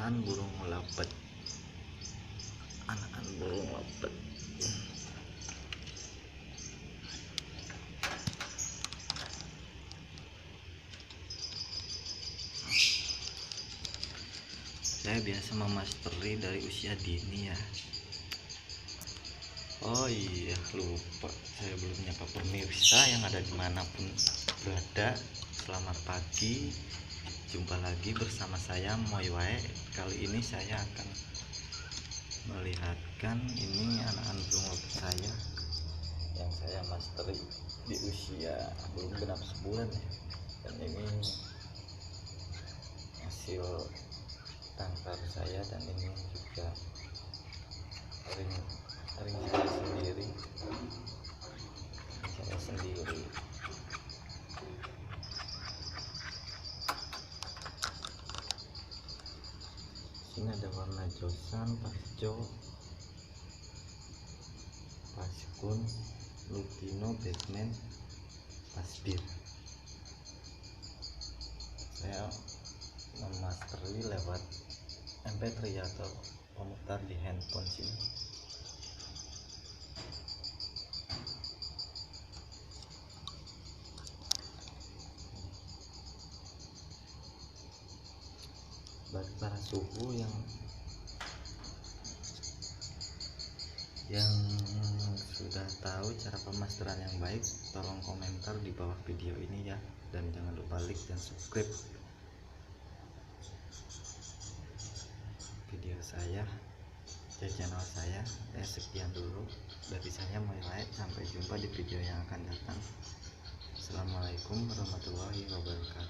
anakan burung lepet. Anakan burung lepet. Saya biasa memasteri dari usia dini ya. Oh iya, lupa, saya belum menyapa pemirsa yang ada dimanapun berada. Selamat pagi, jumpa lagi bersama saya Moy Wae. Kali ini saya akan melihatkan ini anak-anak burung lepet saya yang saya masteri di usia belum genap sebulan ya. Dan ini hasil tangkar saya, dan ini juga ring saya sendiri. Ini ada warna josan, pasjo, paskun, lutino, batman, pasbir. Saya memasteri lewat MP3 atau pemutar di handphone sini. Bagi para suhu yang sudah tahu cara pemasteran yang baik, tolong komentar di bawah video ini ya, dan jangan lupa like dan subscribe video saya di channel saya. Sekian dulu dari saya Moy Wae, sampai jumpa di video yang akan datang. Assalamualaikum warahmatullahi wabarakatuh.